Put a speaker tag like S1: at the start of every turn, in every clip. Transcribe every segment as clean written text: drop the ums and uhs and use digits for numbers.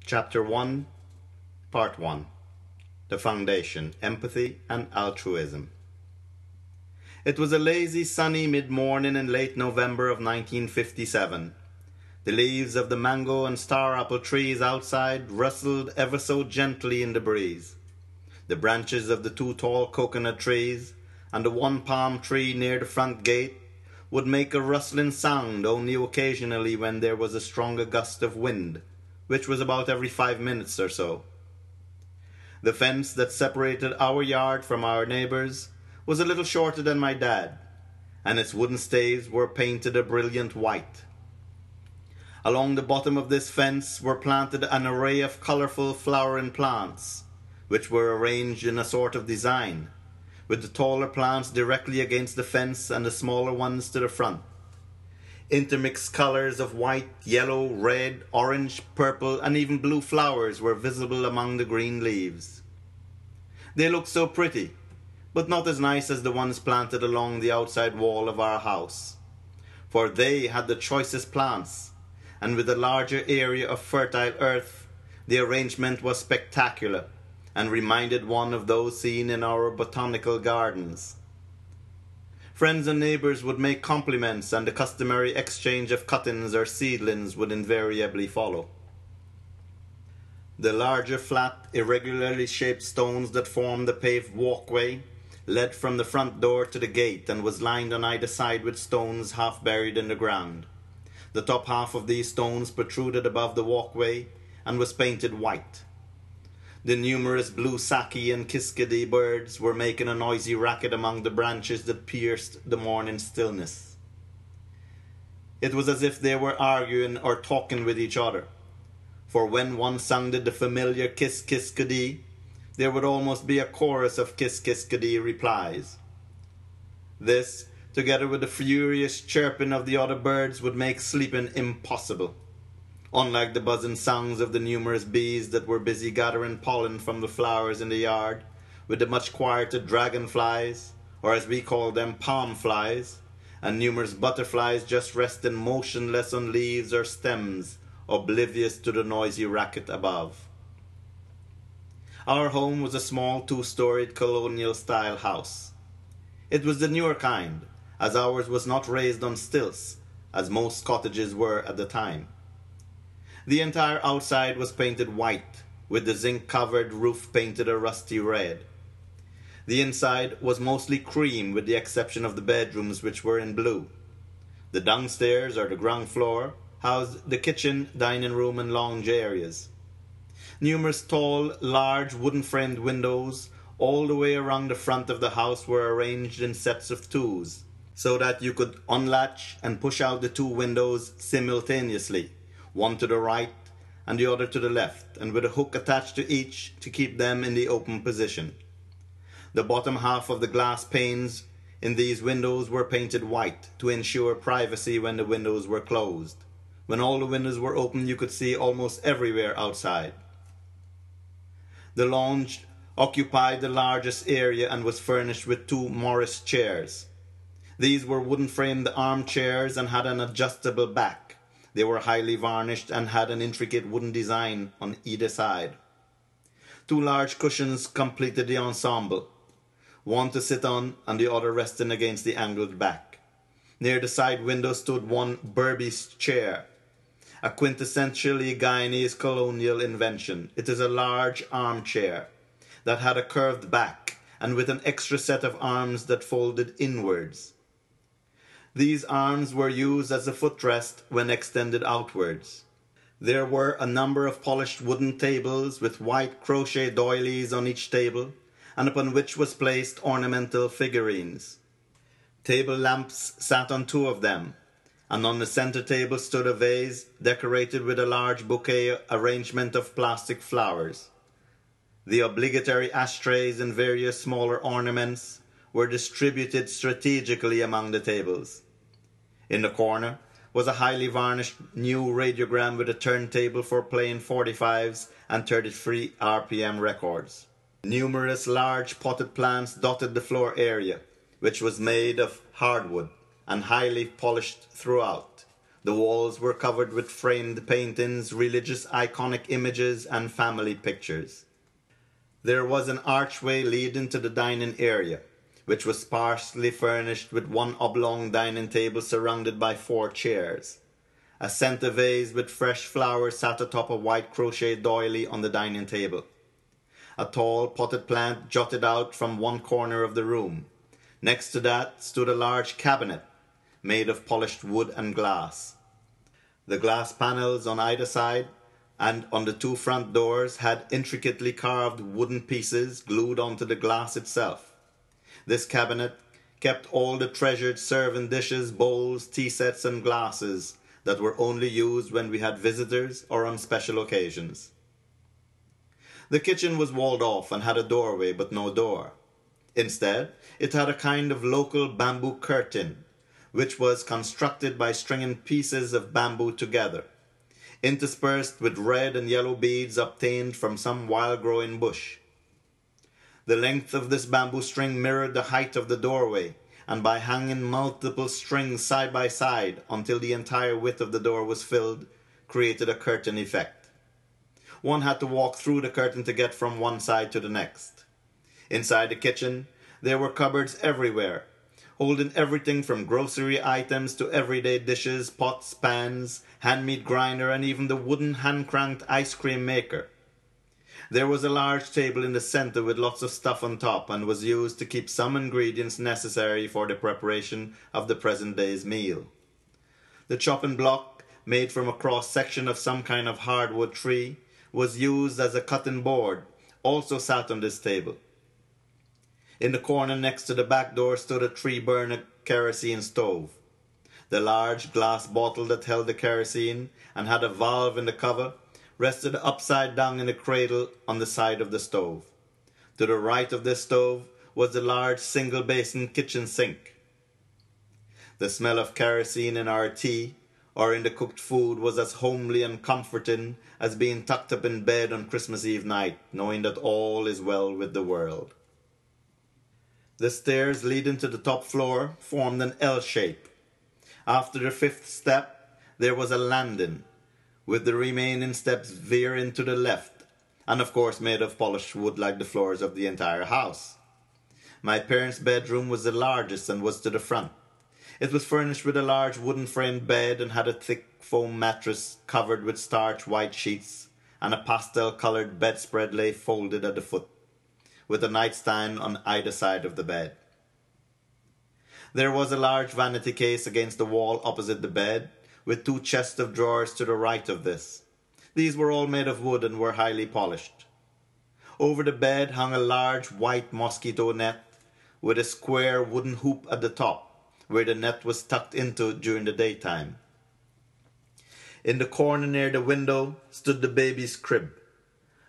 S1: Chapter 1, Part 1. The Foundation, Empathy and Altruism. It was a lazy, sunny mid-morning in late November of 1957. The leaves of the mango and star apple trees outside rustled ever so gently in the breeze. The branches of the two tall coconut trees and the one palm tree near the front gate would make a rustling sound only occasionally when there was a stronger gust of wind, which was about every 5 minutes or so. The fence that separated our yard from our neighbors was a little shorter than my dad, and its wooden staves were painted a brilliant white. Along the bottom of this fence were planted an array of colorful flowering plants, which were arranged in a sort of design, with the taller plants directly against the fence and the smaller ones to the front. Intermixed colors of white, yellow, red, orange, purple, and even blue flowers were visible among the green leaves. They looked so pretty, but not as nice as the ones planted along the outside wall of our house, for they had the choicest plants, and with a larger area of fertile earth, the arrangement was spectacular, and reminded one of those seen in our botanical gardens. Friends and neighbors would make compliments, and the customary exchange of cuttings or seedlings would invariably follow. The larger, flat, irregularly shaped stones that formed the paved walkway led from the front door to the gate and was lined on either side with stones half buried in the ground. The top half of these stones protruded above the walkway and was painted white. The numerous blue saki and kiskadee birds were making a noisy racket among the branches that pierced the morning stillness. It was as if they were arguing or talking with each other, for when one sounded the familiar kiss-kiskadee, there would almost be a chorus of kiss-kiskadee replies. This, together with the furious chirping of the other birds, would make sleeping impossible. Unlike the buzzing songs of the numerous bees that were busy gathering pollen from the flowers in the yard, with the much quieter dragonflies, or as we call them, palm flies, and numerous butterflies just resting motionless on leaves or stems, oblivious to the noisy racket above. Our home was a small two-storied colonial-style house. It was the newer kind, as ours was not raised on stilts, as most cottages were at the time. The entire outside was painted white, with the zinc-covered roof painted a rusty red. The inside was mostly cream, with the exception of the bedrooms, which were in blue. The downstairs, or the ground floor, housed the kitchen, dining room, and lounge areas. Numerous tall, large, wooden-framed windows all the way around the front of the house were arranged in sets of twos, so that you could unlatch and push out the two windows simultaneously, one to the right and the other to the left, and with a hook attached to each to keep them in the open position. The bottom half of the glass panes in these windows were painted white to ensure privacy when the windows were closed. When all the windows were open, you could see almost everywhere outside. The lounge occupied the largest area and was furnished with two Morris chairs. These were wooden-framed armchairs and had an adjustable back. They were highly varnished and had an intricate wooden design on either side. Two large cushions completed the ensemble, one to sit on and the other resting against the angled back. Near the side window stood one Berbice chair, a quintessentially Guyanese colonial invention. It is a large armchair that had a curved back and with an extra set of arms that folded inwards. These arms were used as a footrest when extended outwards. There were a number of polished wooden tables with white crochet doilies on each table, and upon which was placed ornamental figurines. Table lamps sat on two of them, and on the center table stood a vase decorated with a large bouquet arrangement of plastic flowers. The obligatory ashtrays and various smaller ornaments were distributed strategically among the tables. In the corner was a highly varnished new radiogram with a turntable for playing 45s and 33 RPM records. Numerous large potted plants dotted the floor area, which was made of hardwood and highly polished throughout, The walls were covered with framed paintings, religious iconic images, and family pictures. There was an archway leading to the dining area, which was sparsely furnished with one oblong dining table surrounded by 4 chairs. A center vase with fresh flowers sat atop a white crochet doily on the dining table. A tall potted plant jutted out from one corner of the room. Next to that stood a large cabinet made of polished wood and glass. The glass panels on either side and on the 2 front doors had intricately carved wooden pieces glued onto the glass itself. This cabinet kept all the treasured serving dishes, bowls, tea sets, and glasses that were only used when we had visitors or on special occasions. The kitchen was walled off and had a doorway but no door. Instead, it had a kind of local bamboo curtain, which was constructed by stringing pieces of bamboo together, interspersed with red and yellow beads obtained from some wild-growing bush. The length of this bamboo string mirrored the height of the doorway, and by hanging multiple strings side by side until the entire width of the door was filled, created a curtain effect. One had to walk through the curtain to get from one side to the next. Inside the kitchen, there were cupboards everywhere, holding everything from grocery items to everyday dishes, pots, pans, hand meat grinder, and even the wooden hand-cranked ice cream maker. There was a large table in the center with lots of stuff on top and was used to keep some ingredients necessary for the preparation of the present day's meal. The chopping block, made from a cross-section of some kind of hardwood tree, was used as a cutting board, also sat on this table. In the corner next to the back door stood a 3-burner kerosene stove. The large glass bottle that held the kerosene and had a valve in the cover rested upside down in a cradle on the side of the stove. To the right of this stove was the large single-basin kitchen sink. The smell of kerosene in our tea or in the cooked food was as homely and comforting as being tucked up in bed on Christmas Eve night, knowing that all is well with the world. The stairs leading to the top floor formed an L shape. After the 5th step, there was a landing, with the remaining steps veering to the left, and of course made of polished wood like the floors of the entire house. My parents' bedroom was the largest and was to the front. It was furnished with a large wooden-framed bed and had a thick foam mattress covered with starch white sheets, and a pastel-colored bedspread lay folded at the foot, with a nightstand on either side of the bed. There was a large vanity case against the wall opposite the bed, with 2 chests of drawers to the right of this. These were all made of wood and were highly polished. Over the bed hung a large white mosquito net with a square wooden hoop at the top, where the net was tucked into during the daytime. In the corner near the window stood the baby's crib.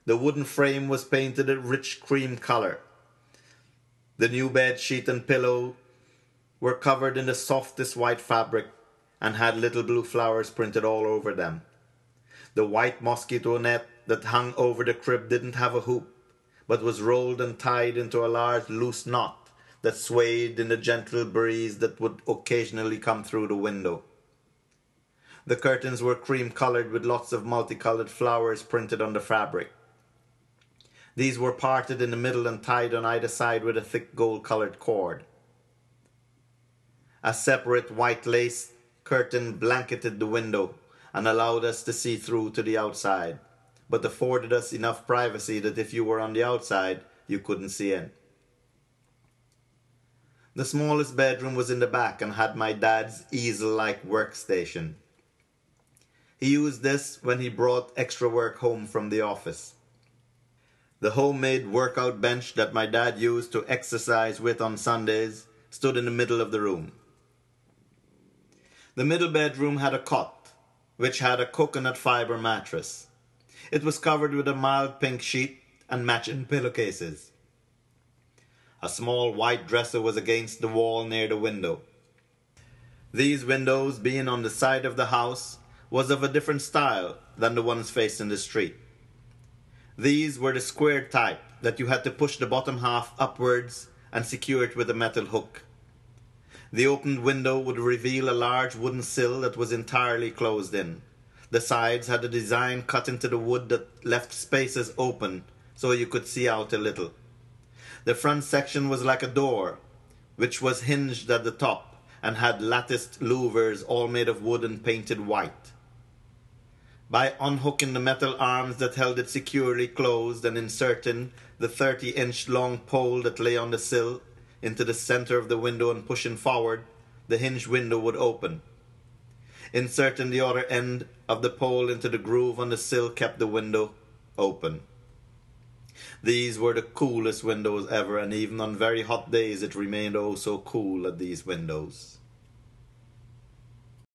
S1: The wooden frame was painted a rich cream color. The new bed sheet and pillow were covered in the softest white fabric and had little blue flowers printed all over them. The white mosquito net that hung over the crib didn't have a hoop, but was rolled and tied into a large loose knot that swayed in the gentle breeze that would occasionally come through the window. The curtains were cream-colored with lots of multicolored flowers printed on the fabric. These were parted in the middle and tied on either side with a thick gold-colored cord. A separate white lace curtain blanketed the window and allowed us to see through to the outside, but afforded us enough privacy that if you were on the outside, you couldn't see in. The smallest bedroom was in the back and had my dad's easel-like workstation. He used this when he brought extra work home from the office. The homemade workout bench that my dad used to exercise with on Sundays stood in the middle of the room. The middle bedroom had a cot, which had a coconut fiber mattress. It was covered with a mild pink sheet and matching pillowcases. A small white dresser was against the wall near the window. These windows, being on the side of the house, was of a different style than the ones facing the street. These were the square type that you had to push the bottom half upwards and secure it with a metal hook. The opened window would reveal a large wooden sill that was entirely closed in. The sides had a design cut into the wood that left spaces open so you could see out a little. The front section was like a door, which was hinged at the top and had latticed louvers all made of wood and painted white. By unhooking the metal arms that held it securely closed and inserting the 30-inch long pole that lay on the sill into the center of the window and pushing forward, the hinged window would open. Inserting the other end of the pole into the groove on the sill kept the window open. These were the coolest windows ever, and even on very hot days it remained oh so cool at these windows.